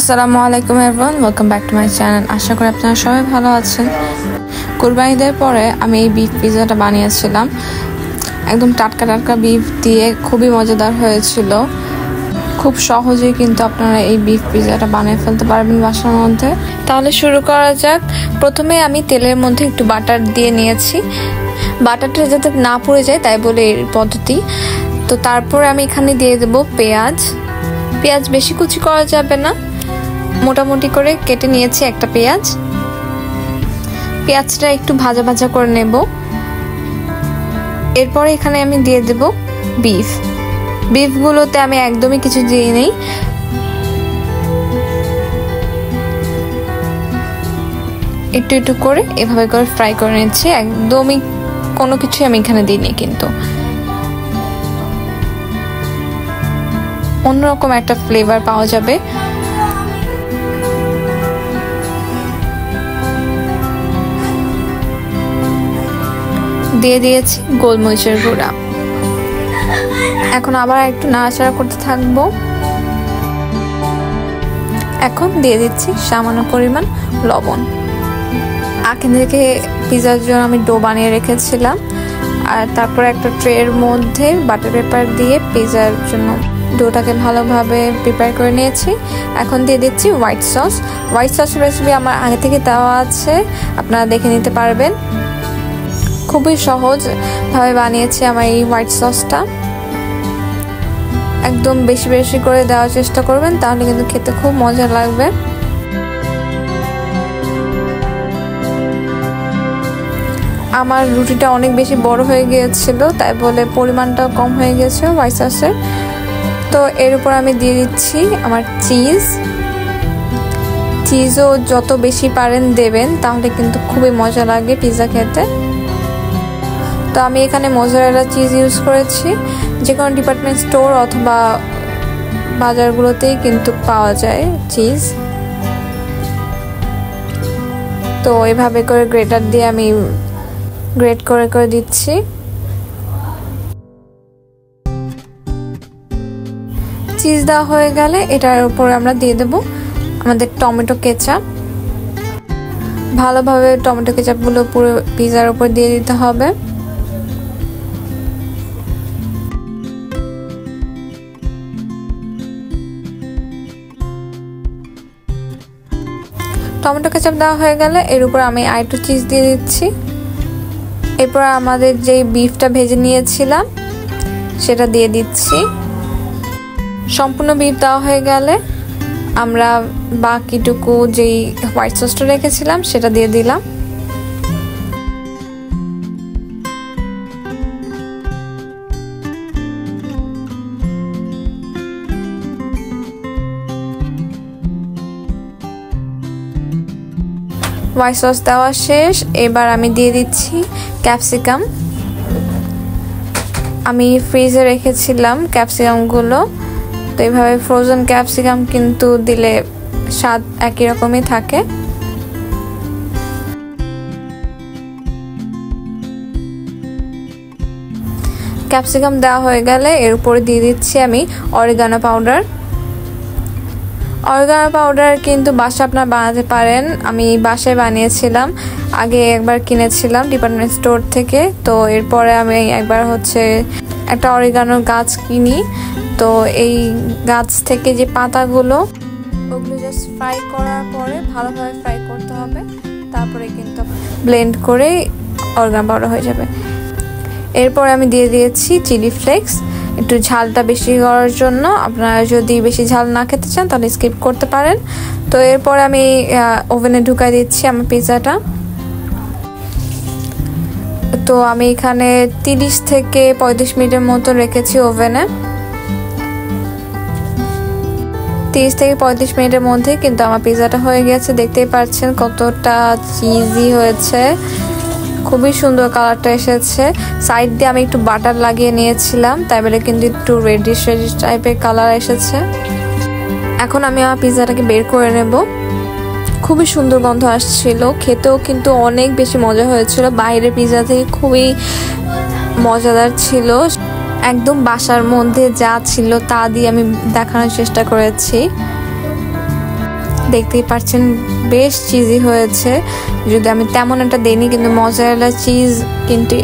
আসসালামু আলাইকুম everyone, welcome back to my channel. আশা করি আপনারা সবাই ভালো আছেন। কুরবানি ঈদের পরে আমি এই বিফ পিৎজাটা বানিয়েছিলাম। একদম টাটকা টাটকা বিফ দিয়ে খুবই মজাদার হয়েছিল। খুব সহজেই কিন্তু আপনারা এই বিফ পিৎজাটা বানিয়ে ফেলতে পারবেন বাসার মধ্যে। তাহলে শুরু করা যাক। প্রথমে আমি তেলের মধ্যে একটু বাটার দিয়ে নিয়েছি, বাটারটা যাতে না পুড়ে যায় তাই বলে এই পদ্ধতি। তো তারপর আমি এখানে দিয়ে দেবো পেঁয়াজ। বেশি কুচি করা যাবে না, মোটামুটি করে কেটে নিয়েছি একটা পেঁয়াজটা একটু ভাজা ভাজা করে নেব। এরপর এখানে আমি দিয়ে দেব বিফগুলোতে আমি একদমই কিছু দিয়ে নেই, একটু একটু করে এভাবে করে ফ্রাই করে নিচ্ছি। একদমই কোনো কিছু আমি এখানে দিইনি, কিন্তু অন্যরকম একটা ফ্লেভার পাওয়া যাবে। দিয়ে দিয়েছি গোলমরিচের গুঁড়া। এখন আবার একটু নাড়াচাড়া করতে থাকবো। এখন দিয়ে দিচ্ছি সামান্য পরিমাণ লবণ। আগে থেকে পিৎজার জন্য আমি ডো বানিয়ে রেখেছিলাম, আর তারপর একটা ট্রের মধ্যে বাটার পেপার দিয়ে পিৎজার জন্য ডোটাকে ভালোভাবে প্রিপেয়ার করে নিয়েছি। এখন দিয়ে দিচ্ছি হোয়াইট সস রেসিপি আমার আগে থেকে দেওয়া আছে, আপনারা দেখে নিতে পারবেন। খুবই সহজভাবে বানিয়েছি আমার এই হোয়াইট সসটা। একদম বেশি বেশি করে দেওয়ার চেষ্টা করবেন, তাহলে কিন্তু খেতে খুব মজা লাগবে। আমার রুটিটা অনেক বেশি বড় হয়ে গিয়েছিল, তাই বলে পরিমাণটা কম হয়ে গেছে হোয়াইট সসের। তো এর উপর আমি দিয়ে দিচ্ছি আমার চিজও যত বেশি পারেন দেবেন, তাহলে কিন্তু খুবই মজা লাগে পিৎজা খেতে। তো আমি এখানে মোজারেলা চিজ ইউজ করেছি, যে কোনো ডিপার্টমেন্ট স্টোর অথবা বাজারগুলোতেই কিন্তু পাওয়া যায় চিজ। তো এভাবে করে গ্রেটার দিয়ে আমি গ্রেট করে করে দিচ্ছি। চিজ দেওয়া হয়ে গেলে এটার উপরে আমরা দিয়ে দেব আমাদের টমেটো কেচাপ। ভালোভাবে টমেটো কেচাপগুলো পুরো পিৎজার উপর দিয়ে দিতে হবে। টমেটো কেচাপ দেওয়া হয়ে গেলে এর উপর আমি আরেকটু চিজ দিয়ে দিচ্ছি। এরপর আমাদের যেই বিফটা ভেজে নিয়েছিলাম সেটা দিয়ে দিচ্ছি। সম্পূর্ণ বিফ দেওয়া হয়ে গেলে আমরা বাকিটুকু যেই হোয়াইট সসটা রেখেছিলাম সেটা দিয়ে দিলাম। হোয়াইট সস দেওয়া শেষ। এবার আমি দিয়ে দিচ্ছি ক্যাপসিকাম। আমি ফ্রিজে রেখেছিলাম ক্যাপসিকামগুলো, তো এইভাবে ফ্রোজেন ক্যাপসিকাম কিন্তু দিলে স্বাদ একই রকমই থাকে। ক্যাপসিকাম দেওয়া হয়ে গেলে এর উপরে দিয়ে দিচ্ছি আমি অরিগানো পাউডার কিন্তু বাসা আপনারা বানাতে পারেন। আমি বাসায় বানিয়েছিলাম, আগে একবার কিনেছিলাম ডিপার্টমেন্ট স্টোর থেকে। তো এরপরে আমি একবার একটা অরিগানোর গাছ কিনি। তো এই গাছ থেকে যে পাতাগুলো, ওগুলো জাস্ট ফ্রাই করার পরে ভালোভাবে ফ্রাই করতে হবে, তারপরে কিন্তু ব্লেন্ড করে অরিগানো পাউডার হয়ে যাবে। এরপরে আমি দিয়ে দিয়েছি চিলি ফ্লেক্স, একটু ঝালটা বেশি করার জন্য। আপনারা যদি বেশি ঝাল না খেতে চান তাহলে স্কিপ করতে পারেন। তো এরপর আমি ওভেনে ঢুকাই দিচ্ছি আমার পিৎজাটা। তো আমি এখানে 30 থেকে 35 মিনিটের মতো রেখেছি ওভেনে। 30 থেকে 35 মিনিটের মধ্যে কিন্তু আমার পিৎজাটা হয়ে গেছে। দেখতেই পাচ্ছেন কতটা চিজি হয়েছে, খুবই সুন্দর কালারটা এসেছে। সাইড দিয়ে আমি একটু বাটার লাগিয়ে নিয়েছিলাম, তাই বলে কিন্তু একটু রেডিশ টাইপের কালার এসেছে। এখন আমি আমার পিৎজাটাকে বের করে নেব। খুবই সুন্দর গন্ধ আসছিল, খেতেও কিন্তু অনেক বেশি মজা হয়েছিল। বাইরের পিৎজা থেকে খুবই মজাদার ছিল। একদম বাসার মধ্যে যা ছিল তা দিয়ে আমি দেখানোর চেষ্টা করেছি। দেখতেই পাচ্ছেন বেশ চিজি হয়েছে। যদি আমি তেমন একটা দেইনি, কিন্তু মজারেলা চিজ কিন্তু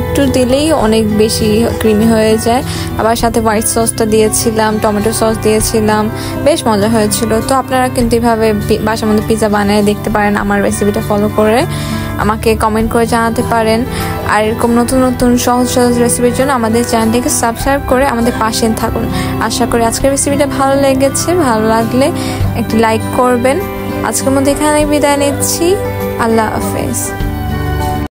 একটু দিলেই অনেক বেশি ক্রিমি হয়ে যায়। আবার সাথে হোয়াইট সসটা দিয়েছিলাম, টমেটো সস দিয়েছিলাম, বেশ মজা হয়েছিল। তো আপনারা কিন্তু এভাবে বাসার মধ্যে পিৎজা বানিয়ে দেখতে পারেন আমার রেসিপিটা ফলো করে। আমাকে কমেন্ট করে জানাতে পারেন। আর এরকম নতুন নতুন সহজ সহজ রেসিপির জন্য আমাদের চ্যানেলটিকে সাবস্ক্রাইব করে আমাদের পাশে থাকুন। আশা করি আজকের রেসিপিটা ভালো লেগেছে। ভালো লাগলে একটি লাইক করবেন। আজকের মধ্যে এখানেই বিদায় নিচ্ছি। আল্লাহ হাফেজ।